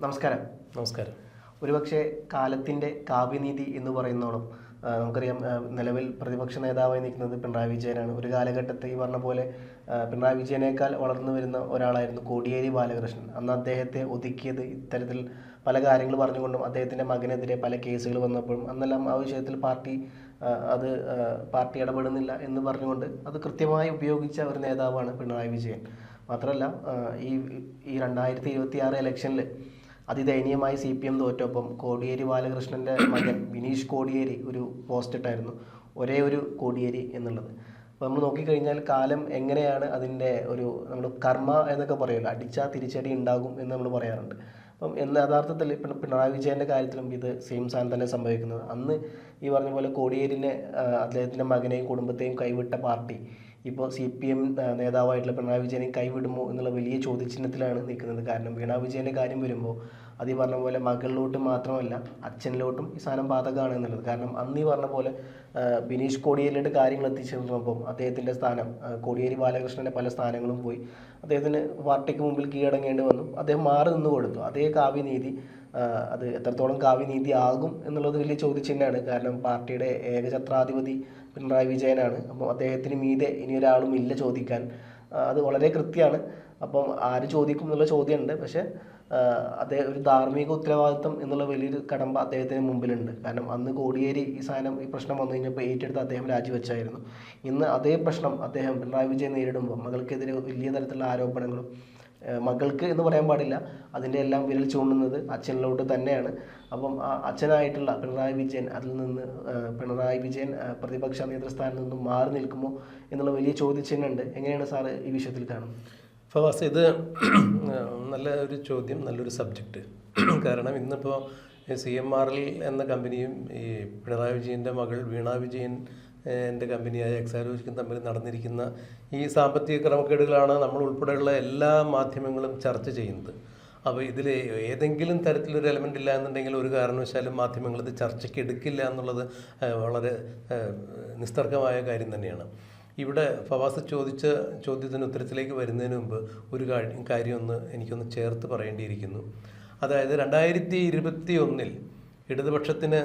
നമസ്കാരം. നമസ്കാരം. ഒരുപക്ഷെ കാലത്തിൻ്റെ കാവ്യനീതി എന്ന് പറയുന്നോളം നമുക്കറിയാം, നിലവിൽ പ്രതിപക്ഷ നേതാവായി നിൽക്കുന്നത് പിണറായി വിജയനാണ്. ഒരു കാലഘട്ടത്തിൽ ഈ പറഞ്ഞ പോലെ പിണറായി വിജയനേക്കാൾ വളർന്നു വരുന്ന ഒരാളായിരുന്നു കോടിയേരി ബാലകൃഷ്ണൻ. അന്ന് അദ്ദേഹത്തെ ഒതുക്കിയത് ഇത്തരത്തിൽ പല കാര്യങ്ങൾ പറഞ്ഞുകൊണ്ടും അദ്ദേഹത്തിൻ്റെ മകനെതിരെ പല കേസുകൾ വന്നപ്പോഴും അന്നെല്ലാം ആ വിഷയത്തിൽ പാർട്ടി ഇടപെടുന്നില്ല എന്ന് പറഞ്ഞുകൊണ്ട് അത് കൃത്യമായി ഉപയോഗിച്ച ഒരു നേതാവാണ് പിണറായി വിജയൻ. മാത്രമല്ല, ഈ 2026 ഇലക്ഷനിൽ അതിദയനീയമായി CPM തോറ്റൊപ്പം കോടിയേരി ബാലകൃഷ്ണൻ്റെ മകൻ ബിനീഷ് കോടിയേരി ഒരു പോസ്റ്റ് ഇട്ടായിരുന്നു, ഒരേ ഒരു കോടിയേരി എന്നുള്ളത്. അപ്പോൾ നമ്മൾ നോക്കിക്കഴിഞ്ഞാൽ കാലം എങ്ങനെയാണ് അതിൻ്റെ നമ്മൾ കർമ്മ എന്നൊക്കെ പറയുമല്ലോ, അടിച്ചാൽ തിരിച്ചടി ഉണ്ടാകും എന്ന് നമ്മൾ പറയാറുണ്ട്. അപ്പം യഥാർത്ഥത്തിൽ പിണറായി വിജയൻ്റെ കാര്യത്തിലും ഇത് സെയിം സാധനം തന്നെ സംഭവിക്കുന്നത്. അന്ന് ഈ പറഞ്ഞ പോലെ കോടിയേരിനെ, അദ്ദേഹത്തിൻ്റെ മകനെയും കുടുംബത്തെയും കൈവിട്ട പാർട്ടി ഇപ്പോൾ CPM നേതാവായിട്ടുള്ള പിണറായി വിജയനെ കൈവിടുമോ എന്നുള്ള വലിയ ചോദ്യചിഹ്നത്തിലാണ് നിൽക്കുന്നത്. കാരണം വീണ വിജയൻ്റെ കാര്യം വരുമ്പോൾ അത് ഈ പറഞ്ഞ പോലെ മകളിലോട്ട് മാത്രമല്ല അച്ഛനിലോട്ടും ഈ സാധനം ബാധകമാണ് എന്നുള്ളത്. കാരണം അന്ന് ഈ പറഞ്ഞ പോലെ ബിനീഷ് കോടിയേരിയുടെ കാര്യങ്ങൾ എത്തിച്ചേർന്നപ്പോൾ അദ്ദേഹത്തിൻ്റെ സ്ഥാനം, കോടിയേരി ബാലകൃഷ്ണൻ്റെ പല സ്ഥാനങ്ങളും പോയി, അദ്ദേഹത്തിന് പാർട്ടിക്ക് മുമ്പിൽ കീഴടങ്ങേണ്ടി വന്നു. അദ്ദേഹം മാറി നിന്ന് കൊടുത്തു. അതേ കാവ്യനീതി അത് എത്രത്തോളം കാവ്യനീതി ആകും എന്നുള്ളത് വലിയ ചോദ്യചിഹ്നമാണ്. കാരണം പാർട്ടിയുടെ ഏകഛത്രാധിപതി പിണറായി വിജയനാണ്. അപ്പോൾ അദ്ദേഹത്തിന് മീതെ ഇനി ഒരാളും ഇല്ല ചോദിക്കാൻ. അത് വളരെ കൃത്യമാണ്. അപ്പം ആര് ചോദിക്കും എന്നുള്ള ചോദ്യമുണ്ട്. പക്ഷേ അദ്ദേഹം ഒരു ധാർമ്മിക ഉത്തരവാദിത്വം എന്നുള്ള വലിയൊരു കടമ്പ അദ്ദേഹത്തിന് മുമ്പിലുണ്ട്. കാരണം അന്ന് കോടിയേരി ഈ പ്രശ്നം വന്നു കഴിഞ്ഞപ്പോൾ ഏറ്റെടുത്ത് അദ്ദേഹം രാജിവെച്ചായിരുന്നു. ഇന്ന് അതേ പ്രശ്നം അദ്ദേഹം പിണറായി വിജയൻ നേരിടുമ്പോൾ മകൾക്കെതിരെ വലിയ തരത്തിലുള്ള ആരോപണങ്ങളും, മകൾക്ക് എന്ന് പറയാൻ പാടില്ല, അതിൻ്റെ എല്ലാം വിരൽ ചൂണ്ടുന്നത് അച്ഛനിലോട്ട് തന്നെയാണ്. അപ്പം ആ അച്ഛനായിട്ടുള്ള പിണറായി വിജയൻ പ്രതിപക്ഷ നേതൃസ്ഥാനത്ത് നിന്നും മാറി നിൽക്കുമോ എന്നുള്ള വലിയ ചോദ്യചിഹ്നമുണ്ട്. എങ്ങനെയാണ് സാറ് ഈ വിഷയത്തിൽ കാണുന്നത്? ഫവാസ്, ഇത് നല്ല ഒരു ചോദ്യം, നല്ലൊരു സബ്ജക്റ്റ്. കാരണം ഇന്നിപ്പോൾ CMRL എന്ന കമ്പനിയും ഈ പിണറായി വിജയൻ്റെ മകൾ വീണ വിജയൻ എൻ്റെ കമ്പനിയായ എക്സാലോജിക്കും തമ്മിൽ നടന്നിരിക്കുന്ന ഈ സാമ്പത്തിക ക്രമക്കേടുകളാണ് നമ്മൾ ഉൾപ്പെടെയുള്ള എല്ലാ മാധ്യമങ്ങളും ചർച്ച ചെയ്യുന്നത്. അപ്പോൾ ഇതിൽ ഏതെങ്കിലും തരത്തിലൊരു എലമെൻ്റ് ഇല്ല എന്നുണ്ടെങ്കിൽ ഒരു കാരണവശാലും മാധ്യമങ്ങൾ ഇത് ചർച്ചയ്ക്ക് എടുക്കില്ല എന്നുള്ളത് വളരെ നിസ്തർക്കമായ കാര്യം തന്നെയാണ്. ഇവിടെ ഫവാസ് ചോദിച്ച ചോദ്യത്തിന് ഉത്തരത്തിലേക്ക് വരുന്നതിന് മുമ്പ് ഒരു കാര്യം എനിക്കൊന്ന് ചേർത്ത് പറയേണ്ടിയിരിക്കുന്നു. അതായത് 2021 ഇടതുപക്ഷത്തിന്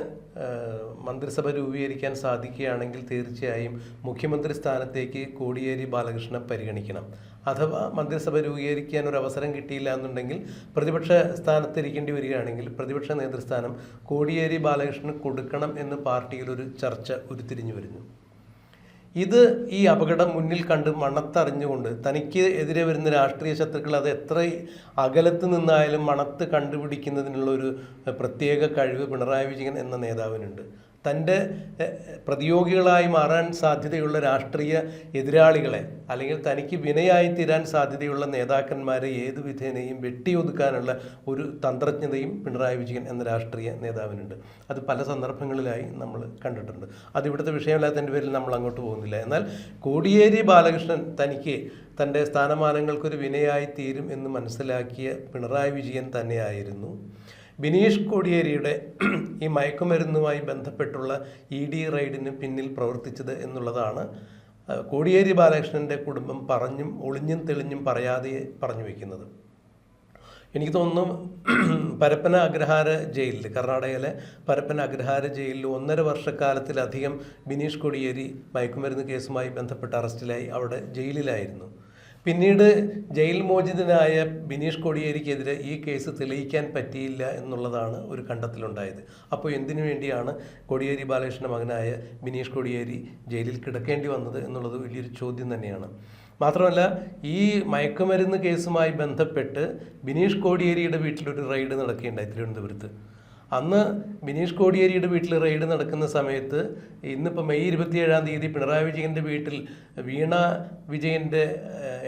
മന്ത്രിസഭ രൂപീകരിക്കാൻ സാധിക്കുകയാണെങ്കിൽ തീർച്ചയായും മുഖ്യമന്ത്രി സ്ഥാനത്തേക്ക് കോടിയേരി ബാലകൃഷ്ണനെ പരിഗണിക്കണം. അഥവാ മന്ത്രിസഭ രൂപീകരിക്കാൻ ഒരു അവസരം കിട്ടിയില്ല എന്നുണ്ടെങ്കിൽ പ്രതിപക്ഷ സ്ഥാനത്തിരിക്കേണ്ടി വരികയാണെങ്കിൽ പ്രതിപക്ഷ നേതൃസ്ഥാനം കോടിയേരി ബാലകൃഷ്ണന് കൊടുക്കണം എന്ന് പാർട്ടിയിൽ ഒരു ചർച്ച ഉരുത്തിരിഞ്ഞു വരുന്നു. ഇത് ഈ അപകടം മുന്നിൽ കണ്ട് മണത്തറിഞ്ഞുകൊണ്ട് തനിക്ക് എതിരെ വരുന്ന രാഷ്ട്രീയ ശത്രുക്കൾ അത് എത്ര അകലത്ത് നിന്നായാലും മണത്ത് കണ്ടുപിടിക്കുന്നതിനുള്ള ഒരു പ്രത്യേക കഴിവ് പിണറായി വിജയൻ എന്ന നേതാവിനുണ്ട്. തൻ്റെ പ്രതിയോഗികളായി മാറാൻ സാധ്യതയുള്ള രാഷ്ട്രീയ എതിരാളികളെ അല്ലെങ്കിൽ തനിക്ക് വിനയായി തീരാൻ സാധ്യതയുള്ള നേതാക്കന്മാരെ ഏതു വിധേനയും വെട്ടിയൊതുക്കാനുള്ള ഒരു തന്ത്രജ്ഞതയും പിണറായി വിജയൻ എന്ന രാഷ്ട്രീയ നേതാവിനുണ്ട്. അത് പല സന്ദർഭങ്ങളിലായി നമ്മൾ കണ്ടിട്ടുണ്ട്. അതിവിടുത്തെ വിഷയമല്ലാത്തതിൻ്റെ പേരിൽ നമ്മൾ അങ്ങോട്ട് പോകുന്നില്ല. എന്നാൽ കോടിയേരി ബാലകൃഷ്ണൻ തനിക്ക് തൻ്റെ സ്ഥാനമാനങ്ങൾക്കൊരു വിനയായി തീരും എന്ന് മനസ്സിലാക്കിയ പിണറായി വിജയൻ തന്നെയായിരുന്നു ബിനീഷ് കോടിയേരിയുടെ ഈ മയക്കുമരുന്നുമായി ബന്ധപ്പെട്ടുള്ള ED റെയ്ഡിന് പിന്നിൽ പ്രവർത്തിച്ചത് എന്നുള്ളതാണ് കോടിയേരി ബാലകൃഷ്ണൻ്റെ കുടുംബം ഒളിഞ്ഞും തെളിഞ്ഞും പറയാതെ പറഞ്ഞു വയ്ക്കുന്നത്. എനിക്ക് തോന്നുന്നു പരപ്പന അഗ്രഹാര ജയിലിൽ, കർണാടകയിലെ പരപ്പന അഗ്രഹാര ജയിലിൽ 1.5 വർഷക്കാലത്തിലധികം ബിനീഷ് കോടിയേരി മയക്കുമരുന്ന് കേസുമായി ബന്ധപ്പെട്ട് അറസ്റ്റിലായി അവിടെ ജയിലിലായിരുന്നു. പിന്നീട് ജയിൽ മോചിതനായ ബിനീഷ് കോടിയേരിക്കെതിരെ ഈ കേസ് തെളിയിക്കാൻ പറ്റിയില്ല എന്നുള്ളതാണ് ഒരു കണ്ടെത്തലുണ്ടായത്. അപ്പോൾ എന്തിനു വേണ്ടിയാണ് കോടിയേരി ബാലകൃഷ്ണൻ്റെ മകനായ ബിനീഷ് കോടിയേരി ജയിലിൽ കിടക്കേണ്ടി വന്നത് എന്നുള്ളത് വലിയൊരു ചോദ്യം തന്നെയാണ്. മാത്രമല്ല, ഈ മയക്കുമരുന്ന് കേസുമായി ബന്ധപ്പെട്ട് ബിനീഷ് കോടിയേരിയുടെ വീട്ടിലൊരു റെയ്ഡ് നടക്കുകയുണ്ടായി തിരുവനന്തപുരത്ത്. അന്ന് ബിനീഷ് കോടിയേരിയുടെ വീട്ടിൽ റെയ്ഡ് നടക്കുന്ന സമയത്ത്, ഇന്നിപ്പോൾ മെയ് 27 പിണറായി വിജയൻ്റെ വീട്ടിൽ വീണ വിജയൻ്റെ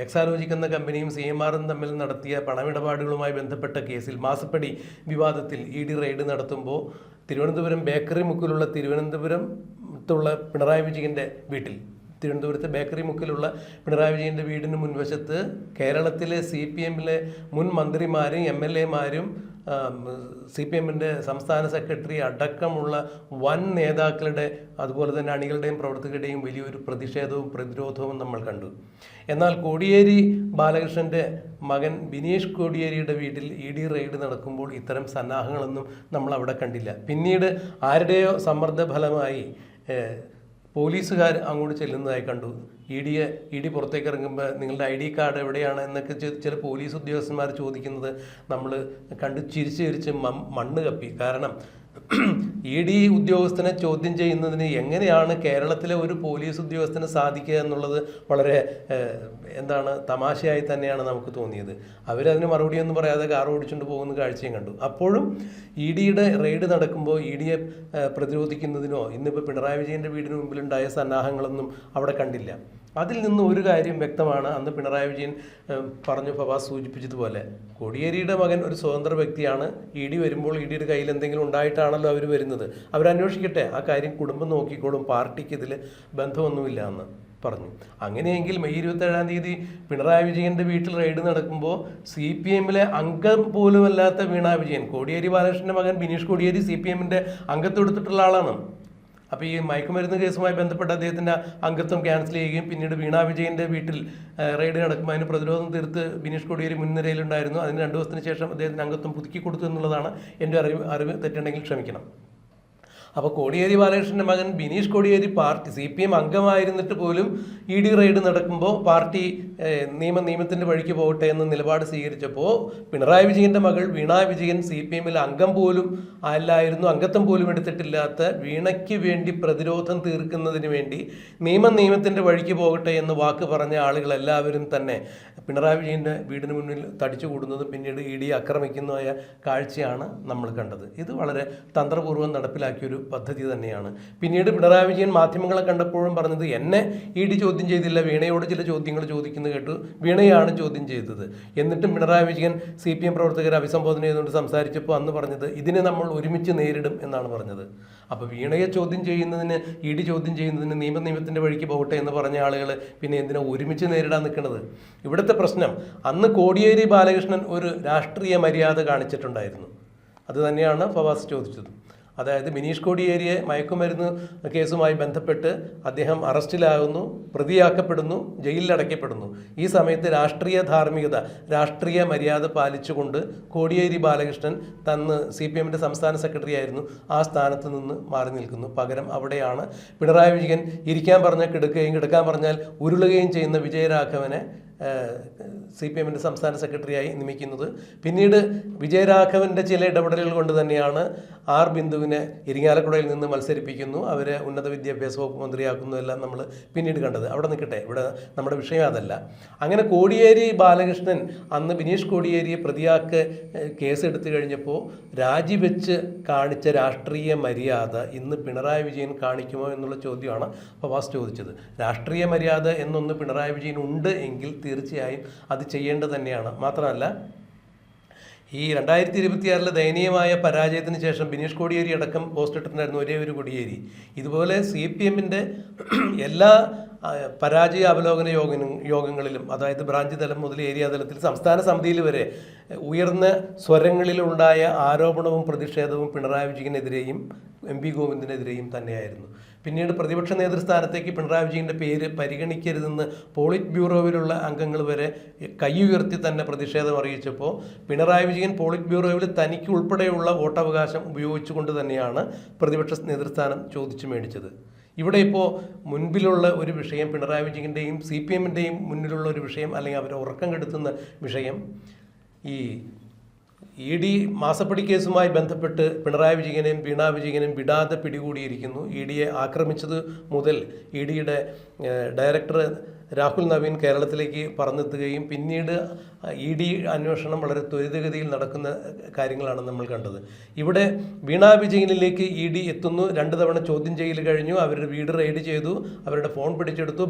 എക്സാലോജിക് എന്ന കമ്പനിയും CMRലും തമ്മിൽ നടത്തിയ പണമിടപാടുകളുമായി ബന്ധപ്പെട്ട കേസിൽ മാസപ്പടി വിവാദത്തിൽ ED റെയ്ഡ് നടത്തുമ്പോൾ തിരുവനന്തപുരം ബേക്കറി മുക്കിലുള്ള പിണറായി വിജയൻ്റെ വീട്ടിൽ, തിരുവനന്തപുരത്ത് ബേക്കറി മുക്കിലുള്ള പിണറായി വിജയൻ്റെ വീടിന് മുൻവശത്ത് കേരളത്തിലെ CPMലെ മുൻ മന്ത്രിമാരും MLAമാരും CPM-ന്റെ സംസ്ഥാന സെക്രട്ടറി അടക്കമുള്ള വൻ നേതാക്കളുടെ അതുപോലെ തന്നെ അണികളുടെയും പ്രവർത്തകരുടെയും വലിയൊരു പ്രതിഷേധവും പ്രതിരോധവും നമ്മൾ കണ്ടു. എന്നാൽ കോടിയേരി ബാലകൃഷ്ണൻ്റെ മകൻ ബിനീഷ് കോടിയേരിയുടെ വീട്ടിൽ ED റെയ്ഡ് നടക്കുമ്പോൾ ഇത്തരം സന്നാഹങ്ങളൊന്നും നമ്മൾ അവിടെ കണ്ടില്ല. പിന്നീട് ആരുടെയോ സമ്മർദ്ദ ഫലമായി പോലീസുകാർ അങ്ങോട്ട് ചെല്ലുന്നതായി കണ്ടു. ED പുറത്തേക്ക് ഇറങ്ങുമ്പോൾ നിങ്ങളുടെ ID കാർഡ് എവിടെയാണ് എന്നൊക്കെ ചില പോലീസ് ഉദ്യോഗസ്ഥന്മാർ ചോദിക്കുന്നത് നമ്മൾ കണ്ട് ചിരിച്ച് മണ്ണ് കപ്പി. കാരണം ED ഉദ്യോഗസ്ഥനെ ചോദ്യം ചെയ്യുന്നതിന് എങ്ങനെയാണ് കേരളത്തിലെ ഒരു പോലീസ് ഉദ്യോഗസ്ഥന് സാധിക്കുക എന്നുള്ളത് വളരെ തമാശയായി തന്നെയാണ് നമുക്ക് തോന്നിയത്. അവരതിന് മറുപടിയൊന്നും പറയാതെ കാർ ഓടിച്ചുകൊണ്ട് പോകുന്ന കാഴ്ചയും കണ്ടു. അപ്പോഴും EDയുടെ റെയ്ഡ് നടക്കുമ്പോൾ EDയെ പ്രതിരോധിക്കുന്നതിനോ ഇന്നിപ്പോൾ പിണറായി വിജയൻ്റെ വീടിന് മുമ്പിലുണ്ടായ സന്നാഹങ്ങളൊന്നും അവിടെ കണ്ടില്ല. അതിൽ നിന്ന് ഒരു കാര്യം വ്യക്തമാണ്. അന്ന് പിണറായി വിജയൻ പറഞ്ഞു, ഫവാസ് സൂചിപ്പിച്ചതുപോലെ കോടിയേരിയുടെ മകൻ ഒരു സ്വതന്ത്ര വ്യക്തിയാണ്. ED വരുമ്പോൾ EDയുടെ കയ്യിൽ എന്തെങ്കിലും ഉണ്ടായിട്ടാണല്ലോ അവർ വരുന്നത്. അവരന്വേഷിക്കട്ടെ, ആ കാര്യം കുടുംബം നോക്കിക്കോളും, പാർട്ടിക്ക് ഇതിൽ ബന്ധമൊന്നുമില്ല എന്ന് പറഞ്ഞു. അങ്ങനെയെങ്കിൽ മെയ് 27-ാം തീയതി പിണറായി വിജയൻ്റെ വീട്ടിൽ റെയ്ഡ് നടക്കുമ്പോൾ CPM-ലെ അംഗം പോലുമല്ലാത്ത വീണ വിജയൻ, കോടിയേരി ബാലകൃഷ്ണൻ്റെ മകൻ ബിനീഷ് കോടിയേരി CPM-ന്റെ അംഗത്വം എടുത്തിട്ടുള്ള ആളാണ്. അപ്പോൾ ഈ മയക്കുമരുന്ന് കേസുമായി ബന്ധപ്പെട്ട് അദ്ദേഹത്തിൻ്റെ അംഗത്വം ക്യാൻസൽ ചെയ്യുകയും പിന്നീട് വീണ വിജയൻ്റെ വീട്ടിൽ റെയ്ഡ് നടക്കുമ്പോൾ അതിന് പ്രതിരോധം തീർത്ത് ബിനീഷ് കോടിയേരി മുൻനിരയിലുണ്ടായിരുന്നു. അതിന് 2 ദിവസത്തിന് ശേഷം അദ്ദേഹത്തിന് അംഗത്വം പുതുക്കി കൊടുത്തു എന്നുള്ളതാണ് എൻ്റെ അറിവ് തെറ്റുണ്ടെങ്കിൽ ക്ഷമിക്കണം. അപ്പോൾ കോടിയേരി ബാലകൃഷ്ണൻ്റെ മകൻ ബിനീഷ് കോടിയേരി പാർട്ടി CPM അംഗമായിരുന്നിട്ട് പോലും ED റെയ്ഡ് നടക്കുമ്പോൾ പാർട്ടി നിയമത്തിൻ്റെ വഴിക്ക് പോകട്ടെ എന്ന് നിലപാട് സ്വീകരിച്ചപ്പോൾ പിണറായി വിജയൻ്റെ മകൾ വീണ വിജയൻ CPM-ൽ അംഗം പോലും അല്ലായിരുന്നു, അംഗത്വം പോലും എടുത്തിട്ടില്ലാത്ത വീണയ്ക്ക് വേണ്ടി പ്രതിരോധം തീർക്കുന്നതിന് വേണ്ടി നിയമത്തിൻ്റെ വഴിക്ക് പോകട്ടെ എന്ന് വാക്ക് പറഞ്ഞ ആളുകളെല്ലാവരും തന്നെ പിണറായി വിജയൻ്റെ വീടിന് മുന്നിൽ തടിച്ചു കൂടുന്നതും പിന്നീട് EDയെ ആക്രമിക്കുന്നതായ കാഴ്ചയാണ് നമ്മൾ കണ്ടത്. ഇത് വളരെ തന്ത്രപൂർവ്വം നടപ്പിലാക്കിയൊരു പദ്ധതി തന്നെയാണ്. പിന്നീട് പിണറായി വിജയൻ മാധ്യമങ്ങളെ കണ്ടപ്പോഴും പറഞ്ഞത് എന്നെ ED ചോദ്യം ചെയ്തില്ല, വീണയോട് ചില ചോദ്യങ്ങൾ ചോദിക്കുന്നത് കേട്ടു, വീണയാണ് ചോദ്യം ചെയ്തത്. എന്നിട്ടും പിണറായി വിജയൻ CPM പ്രവർത്തകരെ അഭിസംബോധന ചെയ്തുകൊണ്ട് സംസാരിച്ചപ്പോൾ അന്ന് പറഞ്ഞത് ഇതിനെ നമ്മൾ ഒരുമിച്ച് നേരിടും എന്നാണ് പറഞ്ഞത്. അപ്പോൾ വീണയെ ചോദ്യം ചെയ്യുന്നതിന് ED ചോദ്യം ചെയ്യുന്നതിന് നിയമത്തിൻ്റെ വഴിക്ക് പോകട്ടെ എന്ന് പറഞ്ഞ ആളുകൾ പിന്നെ എന്തിനാ ഒരുമിച്ച് നേരിടാൻ നിൽക്കുന്നത്? ഇവിടുത്തെ പ്രശ്നം അന്ന് കോടിയേരി ബാലകൃഷ്ണൻ ഒരു രാഷ്ട്രീയ മര്യാദ കാണിച്ചിട്ടുണ്ടായിരുന്നു. അത് തന്നെയാണ് ഫവാസ് ചോദിച്ചത്. അതായത് ബിനീഷ് കോടിയേരിയെ മയക്കുമരുന്ന് കേസുമായി ബന്ധപ്പെട്ട് അദ്ദേഹം അറസ്റ്റിലാകുന്നു, പ്രതിയാക്കപ്പെടുന്നു, ജയിലിലടയ്ക്കപ്പെടുന്നു. ഈ സമയത്ത് രാഷ്ട്രീയ ധാർമ്മികത, രാഷ്ട്രീയ മര്യാദ പാലിച്ചുകൊണ്ട് കോടിയേരി ബാലകൃഷ്ണൻ തന്ന് CPM-ന്റെ സംസ്ഥാന സെക്രട്ടറി ആയിരുന്നു, ആ സ്ഥാനത്ത് നിന്ന് മാറി നിൽക്കുന്നു. പകരം അവിടെയാണ് പിണറായി വിജയൻ ഇരിക്കാൻ പറഞ്ഞാൽ കിടക്കുകയും കിടക്കാൻ പറഞ്ഞാൽ ഉരുളുകയും ചെയ്യുന്ന വിജയരാഘവനെ CPM-ന്റെ സംസ്ഥാന സെക്രട്ടറിയായി നിയമിക്കുന്നത്. പിന്നീട് വിജയരാഘവൻ്റെ ചില ഇടപെടലുകൾ കൊണ്ട് തന്നെയാണ് R ബിന്ദുവിനെ ഇരിങ്ങാലക്കുടയിൽ നിന്ന് മത്സരിപ്പിക്കുന്നു, അവരെ ഉന്നത വിദ്യാഭ്യാസ വകുപ്പ് മന്ത്രിയാക്കുന്നതെല്ലാം നമ്മൾ പിന്നീട് കണ്ടത്. അവിടെ നിൽക്കട്ടെ, ഇവിടെ നമ്മുടെ വിഷയം അതല്ല. അങ്ങനെ കോടിയേരി ബാലകൃഷ്ണൻ അന്ന് ബിനീഷ് കോടിയേരിയെ പ്രതിയാക്ക് കേസെടുത്തു കഴിഞ്ഞപ്പോൾ രാജിവെച്ച് കാണിച്ച രാഷ്ട്രീയ മര്യാദ ഇന്ന് പിണറായി വിജയൻ കാണിക്കുമോ എന്നുള്ള ചോദ്യമാണ് ഫവാസ് ചോദിച്ചത്. രാഷ്ട്രീയ മര്യാദ എന്നൊന്ന് പിണറായി വിജയൻ ഉണ്ട് എങ്കിൽ തീർച്ചയായും അത് ചെയ്യേണ്ടത് തന്നെയാണ്. മാത്രമല്ല ഈ 2026 ദയനീയമായ പരാജയത്തിന് ശേഷം ബിനീഷ് കോടിയേരി അടക്കം പോസ്റ്റ് ഇട്ടിട്ടുണ്ടായിരുന്നു ഒരേ ഒരു കോടിയേരി. ഇതുപോലെ CPM-ന്റെ എല്ലാ പരാജയ അവലോകന യോഗങ്ങളിലും, അതായത് ബ്രാഞ്ച് തലം മുതൽ ഏരിയ തലത്തിൽ സംസ്ഥാന സമിതിയിൽ വരെ ഉയർന്ന സ്വരങ്ങളിലുണ്ടായ ആരോപണവും പ്രതിഷേധവും പിണറായി വിജയനെതിരെയും MP ഗോവിന്ദനെതിരെയും തന്നെയായിരുന്നു. പിന്നീട് പ്രതിപക്ഷ നേതൃസ്ഥാനത്തേക്ക് പിണറായി വിജയൻ്റെ പേര് പരിഗണിക്കരുതെന്ന് പോളിറ്റ് ബ്യൂറോയിലുള്ള അംഗങ്ങൾ വരെ കൈയുയർത്തി തന്നെ പ്രതിഷേധം അറിയിച്ചപ്പോൾ പിണറായി വിജയൻ പോളിറ്റ് ബ്യൂറോയിൽ തനിക്ക് ഉൾപ്പെടെയുള്ള വോട്ടവകാശം ഉപയോഗിച്ചുകൊണ്ട് തന്നെയാണ് പ്രതിപക്ഷ നേതൃസ്ഥാനം ചോദിച്ചു മേടിച്ചത്. ഇവിടെ ഇപ്പോൾ മുൻപിലുള്ള ഒരു വിഷയം, പിണറായി വിജയൻ്റെയും CPM-ൻ്റെയും മുന്നിലുള്ള ഒരു വിഷയം, അല്ലെങ്കിൽ അവരെ ഉറക്കം കെടുത്തുന്ന വിഷയം, ഈ ED മാസപ്പടി കേസുമായി ബന്ധപ്പെട്ട് പിണറായി വിജയനെയും വീണ വിജയനെയും വിടാതെ പിടികൂടിയിരിക്കുന്നു. EDയെ ആക്രമിച്ചത് മുതൽ EDയുടെ ഡയറക്ടർ രാഹുൽ നവീൻ കേരളത്തിലേക്ക് പറന്നെത്തുകയും പിന്നീട് ED അന്വേഷണം വളരെ ത്വരിതഗതിയിൽ നടക്കുന്ന കാര്യങ്ങളാണ് നമ്മൾ കണ്ടത്. ഇവിടെ വീണ വിജയനിലേക്ക് ED എത്തുന്നു, 2 തവണ ചോദ്യം ചെയ്യൽ കഴിഞ്ഞു, അവരുടെ വീട് റെയ്ഡ് ചെയ്തു, അവരുടെ ഫോൺ പിടിച്ചെടുത്തു,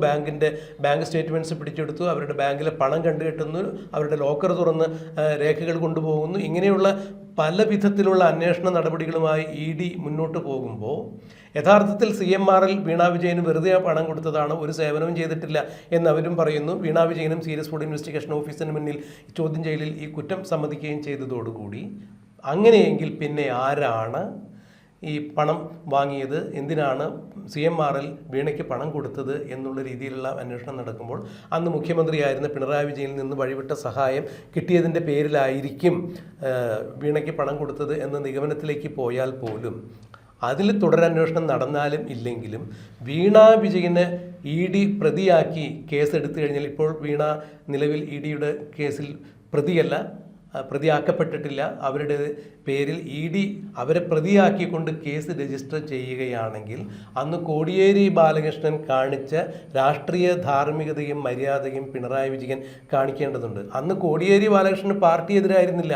ബാങ്ക് സ്റ്റേറ്റ്മെൻറ്റ്സ് പിടിച്ചെടുത്തു, അവരുടെ ബാങ്കിലെ പണം കണ്ടുകെട്ടുന്നു, അവരുടെ ലോക്കർ തുറന്ന് രേഖകൾ കൊണ്ടുപോകുന്നു. ഇങ്ങനെയുള്ള പല വിധത്തിലുള്ള അന്വേഷണ നടപടികളുമായി ED മുന്നോട്ട് പോകുമ്പോൾ യഥാർത്ഥത്തിൽ CMR-ൽ വീണ വിജയന് വെറുതെ പണം കൊടുത്തതാണ്, ഒരു സേവനവും ചെയ്തിട്ടില്ല എന്നവരും പറയുന്നു. വീണ വിജയനും സീരിയസ് ഫുഡ് ഇൻവെസ്റ്റിഗേഷൻ ഓഫീസിന് മുന്നിൽ ചോദ്യം ചെയ്യലിൽ ഈ കുറ്റം സമ്മതിക്കുകയും ചെയ്തതോടുകൂടി അങ്ങനെയെങ്കിൽ പിന്നെ ആരാണ് ഈ പണം വാങ്ങിയത്, എന്തിനാണ് CMRL വീണയ്ക്ക് പണം കൊടുത്തത് എന്നുള്ള രീതിയിലുള്ള അന്വേഷണം നടക്കുമ്പോൾ അന്ന് മുഖ്യമന്ത്രിയായിരുന്ന പിണറായി വിജയനിൽ നിന്ന് വഴിവിട്ട സഹായം കിട്ടിയതിൻ്റെ പേരിലായിരിക്കും വീണയ്ക്ക് പണം കൊടുത്തത് എന്ന നിഗമനത്തിലേക്ക് പോയാൽ പോലും അതിൽ തുടരന്വേഷണം നടന്നാലും ഇല്ലെങ്കിലും വീണ വിജയനെ ED പ്രതിയാക്കി കേസെടുത്തു കഴിഞ്ഞാൽ, ഇപ്പോൾ വീണ നിലവിൽ EDയുടെ കേസിൽ പ്രതിയല്ല, പ്രതിയാക്കപ്പെട്ടിട്ടില്ല. അവരുടെ പേരിൽ ED അവരെ പ്രതിയാക്കിക്കൊണ്ട് കേസ് രജിസ്റ്റർ ചെയ്യുകയാണെങ്കിൽ അന്ന് കോടിയേരി ബാലകൃഷ്ണൻ കാണിച്ച രാഷ്ട്രീയ ധാർമ്മികതയും മര്യാദയും പിണറായി വിജയൻ കാണിക്കേണ്ടതുണ്ട്. അന്ന് കോടിയേരി ബാലകൃഷ്ണന് പാർട്ടി എതിരായിരുന്നില്ല.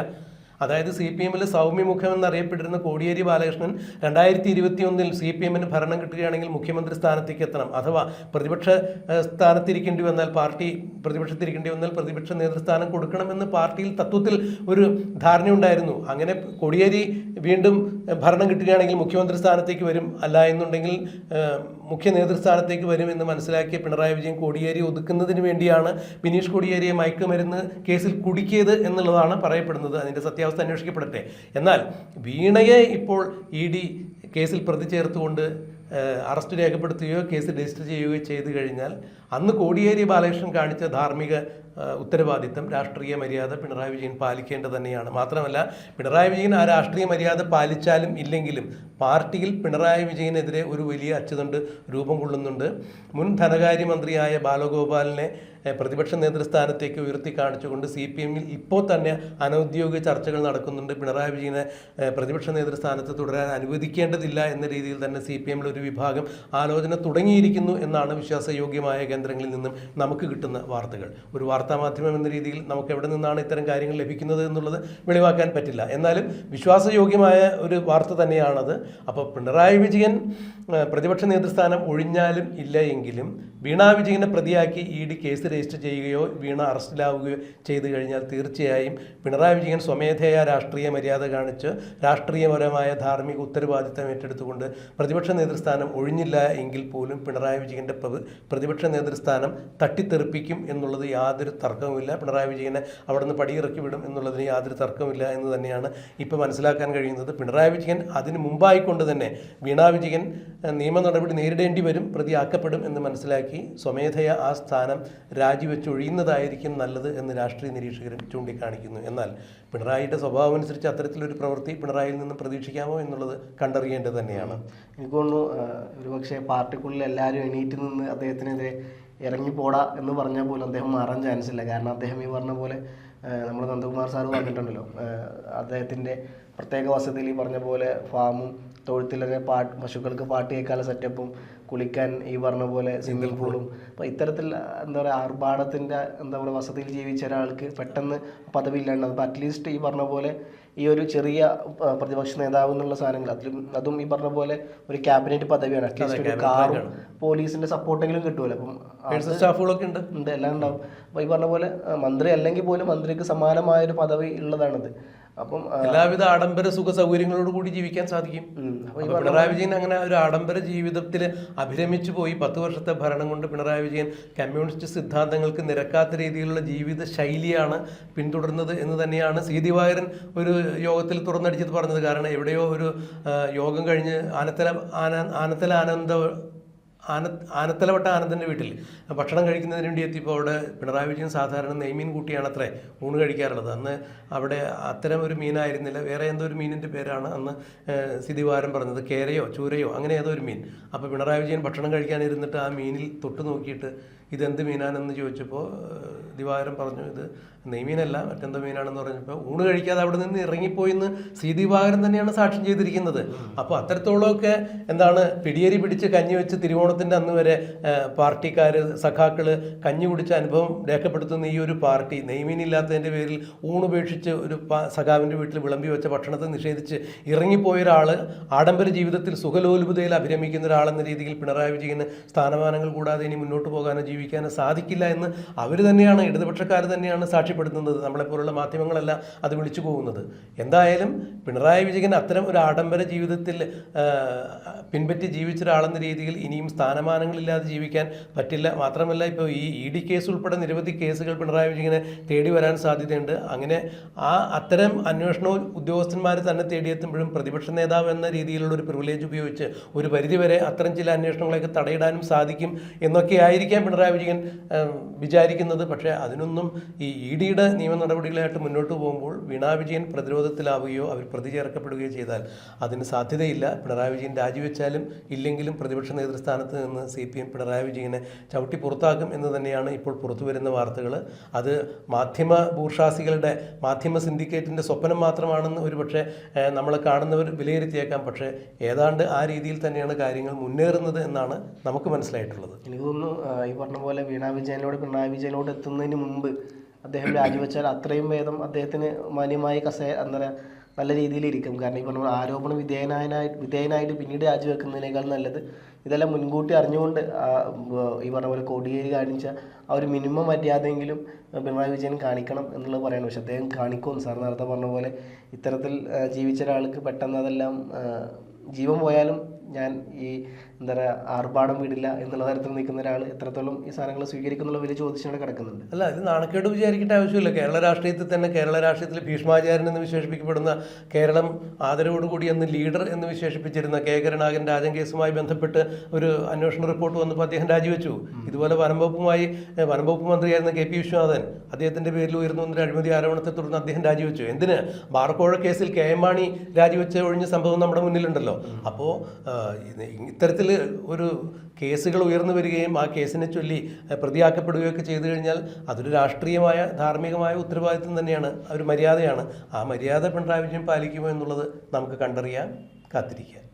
അതായത് CPM-ൽ സൗമ്യമുഖം എന്നറിയപ്പെട്ടിരുന്ന കോടിയേരി ബാലകൃഷ്ണൻ 2021 CPM-ന് ഭരണം കിട്ടുകയാണെങ്കിൽ മുഖ്യമന്ത്രി സ്ഥാനത്തേക്ക് എത്തണം, അഥവാ പ്രതിപക്ഷ സ്ഥാനത്തിരിക്കേണ്ടി വന്നാൽ പ്രതിപക്ഷത്തിരിക്കേണ്ടി വന്നാൽ പ്രതിപക്ഷ നേതൃസ്ഥാനം കൊടുക്കണമെന്ന് പാർട്ടിയിൽ തത്വത്തിൽ ഒരു ധാരണയുണ്ടായിരുന്നു. അങ്ങനെ കോടിയേരി വീണ്ടും ഭരണം കിട്ടുകയാണെങ്കിൽ മുഖ്യമന്ത്രി സ്ഥാനത്തേക്ക് വരും, അല്ല എന്നുണ്ടെങ്കിൽ മുഖ്യ നേതൃസ്ഥാനത്തേക്ക് വരും എന്ന് മനസ്സിലാക്കിയ പിണറായി വിജയൻ കോടിയേരി ഒതുക്കുന്നതിന് വേണ്ടിയാണ് ബിനീഷ് കോടിയേരിയെ മയക്കുമരുന്ന് കേസിൽ കുടുക്കിയത് എന്നുള്ളതാണ് പറയപ്പെടുന്നത്. അതിൻ്റെ സത്യാവസ്ഥ അന്വേഷിക്കപ്പെടട്ടെ. എന്നാൽ വീണയെ ഇപ്പോൾ ED കേസിൽ പ്രതി ചേർത്തുകൊണ്ട് അറസ്റ്റ് രേഖപ്പെടുത്തുകയോ കേസ് രജിസ്റ്റർ ചെയ്യുകയോ ചെയ്തു കഴിഞ്ഞാൽ അന്ന് കോടിയേരി ബാലകൃഷ്ണൻ കാണിച്ച ധാർമ്മിക ഉത്തരവാദിത്തം, രാഷ്ട്രീയ മര്യാദ പിണറായി വിജയൻ പാലിക്കേണ്ടത് തന്നെയാണ്. മാത്രമല്ല, പിണറായി വിജയൻ ആ രാഷ്ട്രീയ മര്യാദ പാലിച്ചാലും ഇല്ലെങ്കിലും പാർട്ടിയിൽ പിണറായി വിജയനെതിരെ ഒരു വലിയ അച്ചുതണ്ട് രൂപം കൊള്ളുന്നുണ്ട്. മുൻ ധനകാര്യമന്ത്രിയായ ബാലഗോപാലിനെ പ്രതിപക്ഷ നേതൃസ്ഥാനത്തേക്ക് ഉയർത്തി കാണിച്ചുകൊണ്ട് CPM-ൽ ഇപ്പോൾ തന്നെ അനൗദ്യോഗിക ചർച്ചകൾ നടക്കുന്നുണ്ട്. പിണറായി വിജയനെ പ്രതിപക്ഷ നേതൃസ്ഥാനത്ത് തുടരാൻ അനുവദിക്കേണ്ടതില്ല എന്ന രീതിയിൽ തന്നെ CPM-ൽ ഒരു വിഭാഗം ആലോചന തുടങ്ങിയിരിക്കുന്നു എന്നാണ് വിശ്വാസയോഗ്യമായ കേന്ദ്രങ്ങളിൽ നിന്നും നമുക്ക് കിട്ടുന്ന വാർത്തകൾ. ഒരു വാർത്താമാധ്യമം എന്ന രീതിയിൽ നമുക്ക് എവിടെ നിന്നാണ് ഇത്തരം കാര്യങ്ങൾ ലഭിക്കുന്നത് എന്നുള്ളത് വെളിവാക്കാൻ പറ്റില്ല. എന്നാലും വിശ്വാസയോഗ്യമായ ഒരു വാർത്ത തന്നെയാണത്. അപ്പോൾ പിണറായി വിജയൻ പ്രതിപക്ഷ നേതൃസ്ഥാനം ഒഴിഞ്ഞാലും ഇല്ല എങ്കിലും വീണ വിജയനെ പ്രതിയാക്കി ED കേസ് രജിസ്റ്റർ ചെയ്യുകയോ വീണ അറസ്റ്റിലാവുകയോ ചെയ്തു കഴിഞ്ഞാൽ തീർച്ചയായും പിണറായി വിജയൻ സ്വമേധയാ രാഷ്ട്രീയ മര്യാദ കാണിച്ച് രാഷ്ട്രീയപരമായ ധാർമ്മിക ഉത്തരവാദിത്തം ഏറ്റെടുത്തുകൊണ്ട് പ്രതിപക്ഷ നേതൃസ്ഥാനം ഒഴിഞ്ഞില്ല എങ്കിൽ പോലും പിണറായി വിജയൻ്റെ പ്രതിപക്ഷ നേതൃസ്ഥാനം തട്ടിത്തെറിപ്പിക്കും എന്നുള്ളത് യാതൊരു തർക്കവുമില്ല. പിണറായി വിജയനെ അവിടെ നിന്ന് പടിയിറക്കി വിടും എന്നുള്ളതിന് യാതൊരു തർക്കമില്ല എന്ന് തന്നെയാണ് ഇപ്പോൾ മനസ്സിലാക്കാൻ കഴിയുന്നത്. പിണറായി വിജയൻ അതിന് മുമ്പായിക്കൊണ്ട് തന്നെ വീണ വിജയൻ നിയമ നടപടി നേരിടേണ്ടി വരും, പ്രതിയാക്കപ്പെടും എന്ന് മനസ്സിലാക്കി സ്വമേധയ ആ സ്ഥാനം രാജിവെച്ചൊഴിയുന്നതായിരിക്കും നല്ലത് എന്ന് രാഷ്ട്രീയ നിരീക്ഷകരും ചൂണ്ടിക്കാണിക്കുന്നു. എന്നാൽ പിണറായിയുടെ സ്വഭാവം അനുസരിച്ച് അത്തരത്തിലൊരു പ്രവൃത്തി പിണറായിയിൽ നിന്നും പ്രതീക്ഷിക്കാമോ എന്നുള്ളത് കണ്ടറിയേണ്ടത് തന്നെയാണ്. എനിക്ക് തോന്നുന്നു ഒരുപക്ഷെ പാർട്ടിക്കുള്ളിൽ എല്ലാവരും എണീറ്റ് നിന്ന് അദ്ദേഹത്തിനെതിരെ ഇറങ്ങിപ്പോടാ എന്ന് പറഞ്ഞാൽ പോലും അദ്ദേഹം മാറാൻ ചാൻസ് ഇല്ല. കാരണം അദ്ദേഹം ഈ പറഞ്ഞ പോലെ നമ്മൾ നന്ദകുമാർ സാറ് പറഞ്ഞിട്ടുണ്ടല്ലോ, അദ്ദേഹത്തിൻ്റെ പ്രത്യേക വസതിയിൽ ഈ പറഞ്ഞ പോലെ ഫാമും തൊഴുത്തിലെ പശുക്കൾക്ക് പാട്ട് കേൾക്കാനുള്ള സെറ്റപ്പും കുളിക്കാൻ ഈ പറഞ്ഞ പോലെ സ്വിമ്മിംഗ് പൂളും, അപ്പോൾ ഇത്തരത്തിൽ എന്താ പറയുക ആർഭാടത്തിൻ്റെ എന്താ പറയുക വസതിയിൽ ജീവിച്ച ഒരാൾക്ക് പെട്ടെന്ന് പദവി ഇല്ലാണ്ട് അപ്പോൾ അറ്റ്ലീസ്റ്റ് ഈ പറഞ്ഞ പോലെ ഈ ഒരു ചെറിയ പ്രതിപക്ഷ നേതാവ് എന്നുള്ള സാധനങ്ങൾ അതും ഈ പറഞ്ഞ പോലെ ഒരു ക്യാബിനറ്റ് പദവിയാണ്. അറ്റ്ലീസ്റ്റ് ഒരു കാറും പോലീസിന്റെ സപ്പോർട്ടെങ്കിലും കിട്ടുമല്ലോ. അപ്പം സ്റ്റാഫുകളൊക്കെ ഉണ്ട്, എല്ലാം ഉണ്ടാവും. അപ്പോൾ ഈ പറഞ്ഞ പോലെ മന്ത്രി അല്ലെങ്കിൽ പോലും മന്ത്രിക്ക് സമാനമായൊരു പദവി ഉള്ളതാണത്. അപ്പം എല്ലാവിധ ആഡംബര സുഖ സൗകര്യങ്ങളോട് കൂടി ജീവിക്കാൻ സാധിക്കും. പിണറായി വിജയൻ അങ്ങനെ ഒരു ആഡംബര ജീവിതത്തിൽ അഭിരമിച്ചു പോയി 10 വർഷത്തെ ഭരണം കൊണ്ട് പിണറായി വിജയൻ കമ്മ്യൂണിസ്റ്റ് സിദ്ധാന്തങ്ങൾക്ക് നിരക്കാത്ത രീതിയിലുള്ള ജീവിത ശൈലിയാണ് പിന്തുടർന്നത് എന്ന് തന്നെയാണ് ദിവാകരൻ ഒരു യോഗത്തിൽ തുറന്നടിച്ചത് പറഞ്ഞത്. കാരണം എവിടെയോ ഒരു യോഗം കഴിഞ്ഞ് ആനത്തലവട്ട ആനന്ദൻ്റെ വീട്ടിൽ ഭക്ഷണം കഴിക്കുന്നതിന് വേണ്ടി എത്തിയപ്പോൾ അവിടെ പിണറായി വിജയൻ സാധാരണ നെയ്മീൻ കൂട്ടിയാണത്രേ ഊണ് കഴിക്കാറുള്ളത്. അന്ന് അവിടെ അത്തരം ഒരു മീനായിരുന്നില്ല, വേറെ എന്തോ ഒരു മീനിൻ്റെ പേരാണ് അന്ന് ദിവാകരൻ പറഞ്ഞത്, കേരയോ ചൂരയോ അങ്ങനെ ഏതോ ഒരു മീൻ. അപ്പോൾ പിണറായി വിജയൻ ഭക്ഷണം കഴിക്കാനിരുന്നിട്ട് ആ മീനിൽ തൊട്ട് നോക്കിയിട്ട് ഇതെന്ത് മീനാണെന്ന് ചോദിച്ചപ്പോൾ ദിവാകരൻ പറഞ്ഞു ഇത് നെയ്മീനല്ല മറ്റെന്തോ മീനാണെന്ന് പറഞ്ഞപ്പോൾ ഊണ് കഴിക്കാതെ അവിടെ നിന്ന് ഇറങ്ങിപ്പോയിന്ന് ദിവാകരൻ തന്നെയാണ് സാക്ഷ്യം ചെയ്തിരിക്കുന്നത്. അപ്പോൾ അത്തരത്തോളമൊക്കെ എന്താണ് പിടിയേരി പിടിച്ച് കഞ്ഞി വെച്ച് തിരുവോണത്തിൻ്റെ അന്ന് വരെ പാർട്ടിക്കാർ സഖാക്കൾ കഞ്ഞി കുടിച്ച അനുഭവം രേഖപ്പെടുത്തുന്ന ഈ ഒരു പാർട്ടി നെയ്മീനില്ലാത്തതിൻ്റെ പേരിൽ ഊണുപേക്ഷിച്ച് ഒരു സഖാവിൻ്റെ വീട്ടിൽ വിളമ്പി വെച്ച ഭക്ഷണത്തെ നിഷേധിച്ച് ഇറങ്ങിപ്പോയ ഒരാൾ ആഡംബര ജീവിതത്തിൽ സുഖലോലുപതയിൽ അഭിരമിക്കുന്ന ഒരാളെന്ന രീതിയിൽ പിണറായി വിജയന് സ്ഥാനമാനങ്ങൾ കൂടാതെ ഇനി മുന്നോട്ട് പോകാനോ ജീവിക്കാൻ സാധിക്കില്ല എന്ന് അവർ തന്നെയാണ്, ഇടതുപക്ഷക്കാർ തന്നെയാണ് സാക്ഷ്യപ്പെടുത്തുന്നത്. നമ്മളെപ്പോലുള്ള മാധ്യമങ്ങളല്ല അത് വിളിച്ചു പോകുന്നത്. എന്തായാലും പിണറായി വിജയൻ അത്തരം ഒരു ആഡംബര ജീവിതത്തിൽ പിൻപറ്റി ജീവിച്ച ഒരാളെന്ന രീതിയിൽ ഇനിയും സ്ഥാനമാനങ്ങളില്ലാതെ ജീവിക്കാൻ പറ്റില്ല. മാത്രമല്ല ഇപ്പോൾ ഈ ED കേസ് ഉൾപ്പെടെ നിരവധി കേസുകൾ പിണറായി വിജയനെ തേടി വരാൻ സാധ്യതയുണ്ട്. അങ്ങനെ അത്തരം അന്വേഷണ ഉദ്യോഗസ്ഥന്മാർ തന്നെ തേടിയെത്തുമ്പോഴും പ്രതിപക്ഷ നേതാവ് എന്ന രീതിയിലുള്ള ഒരു പ്രിവിലേജ് ഉപയോഗിച്ച് ഒരു പരിധിവരെ അത്തരം ചില അന്വേഷണങ്ങളെയൊക്കെ തടയിടാനും സാധിക്കും എന്നൊക്കെ ആയിരിക്കാം പിണറായി വിജയൻ വിചാരിക്കുന്നത്. പക്ഷേ അതിനൊന്നും ഈ EDയുടെ നിയമ നടപടികളായിട്ട് മുന്നോട്ട് പോകുമ്പോൾ വീണാ വിജയൻ പ്രതിരോധത്തിലാവുകയോ അവർ പ്രതി ചേർക്കപ്പെടുകയോ ചെയ്താൽ അതിന് സാധ്യതയില്ല. പിണറായി വിജയൻ രാജിവെച്ചാലും ഇല്ലെങ്കിലും പ്രതിപക്ഷ നേതൃസ്ഥാനത്ത് നിന്ന് CPM പിണറായി വിജയനെ ചവിട്ടി പുറത്താക്കും എന്ന് തന്നെയാണ് ഇപ്പോൾ പുറത്തു വരുന്ന വാർത്തകൾ. അത് മാധ്യമ ബൂർഷാസികളുടെ മാധ്യമ സിൻഡിക്കേറ്റിൻ്റെ സ്വപ്നം മാത്രമാണെന്ന് ഒരുപക്ഷെ നമ്മൾ കാണുന്നവർ വിലയിരുത്തിയേക്കാം. പക്ഷേ ഏതാണ്ട് ആ രീതിയിൽ തന്നെയാണ് കാര്യങ്ങൾ മുന്നേറുന്നത് എന്നാണ് നമുക്ക് മനസ്സിലായിട്ടുള്ളത്. എനിക്ക് തോന്നുന്നു ഈ പറഞ്ഞ പോലെ വീണാ വിജയനോട് പിണറായി വിജയനോട് എത്തുന്നതിന് മുമ്പ് അദ്ദേഹം രാജിവെച്ചാൽ അത്രയും ഭേദം അദ്ദേഹത്തിന് മാന്യമായ എന്താ നല്ല രീതിയിൽ ഇരിക്കും. കാരണം ഈ പറഞ്ഞ ആരോപണ വിധേയനായിട്ട് പിന്നീട് രാജിവെക്കുന്നതിനേക്കാൾ നല്ലത് ഇതെല്ലാം മുൻകൂട്ടി അറിഞ്ഞുകൊണ്ട് ഈ പറഞ്ഞ പോലെ കോടിയേരി കാണിച്ച ആ ഒരു മിനിമം മര്യാദയെങ്കിലും പിണറായി വിജയൻ കാണിക്കണം എന്നുള്ളത് പറയണം. പക്ഷെ അദ്ദേഹം കാണിക്കും. സാർ നേരത്തെ പറഞ്ഞ പോലെ ഇത്തരത്തിൽ ജീവിച്ച ഒരാൾക്ക് പെട്ടെന്ന് അതെല്ലാം ജീവൻ പോയാലും ഞാൻ ഈ എന്താ പറയുക ആർഭാടം വിടില്ല എന്നുള്ള തരത്തിൽ നിൽക്കുന്ന ഒരാൾ എത്രത്തോളം ഈ സാധനങ്ങൾ സ്വീകരിക്കുന്നുള്ള വലിയ ചോദ്യത്തിനോട് കിടക്കുന്നുണ്ട്. അല്ല, ഇത് നാണക്കേട് വിചാരിക്കേണ്ട ആവശ്യമില്ല. കേരള രാഷ്ട്രീയത്തിൽ തന്നെ കേരള രാഷ്ട്രീയത്തിൽ ഭീഷ്മാചാര്യൻ എന്ന് വിശേഷിപ്പിക്കപ്പെടുന്ന, കേരളം ആദരവോടുകൂടി എന്ന് ലീഡർ എന്ന് വിശേഷിപ്പിച്ചിരുന്ന K. കരുണാകരൻ രാജൻ കേസുമായി ബന്ധപ്പെട്ട് ഒരു അന്വേഷണ റിപ്പോർട്ട് വന്നപ്പോൾ അദ്ദേഹം രാജിവെച്ചു. ഇതുപോലെ വനംവകുപ്പ് മന്ത്രിയായിരുന്ന KP വിശ്വനാഥൻ, അദ്ദേഹത്തിൻ്റെ പേരിൽ ഉയർന്നു വന്നൊരു അഴിമതി ആരോപണത്തെ തുടർന്ന് അദ്ദേഹം രാജിവെച്ചു. എന്തിന്? ബാർക്കോഴ കേസിൽ KM മാണി രാജിവെച്ച ഒഴിഞ്ഞ സംഭവം നമ്മുടെ മുന്നിലുണ്ടല്ലോ. അപ്പോൾ ഇത്തരത്തിൽ ഒരു കേസുകൾ ഉയർന്നു വരികയും ആ കേസിനെ ചൊല്ലി പ്രതിയാക്കപ്പെടുകയൊക്കെ ചെയ്തു കഴിഞ്ഞാൽ അതൊരു രാഷ്ട്രീയമായ ധാർമ്മികമായ ഉത്തരവാദിത്വം തന്നെയാണ്, ഒരു മര്യാദയാണ്. ആ മര്യാദ പിണറായി വിജയൻ പാലിക്കുമോ എന്നുള്ളത് നമുക്ക് കണ്ടറിയാൻ കാത്തിരിക്കാം.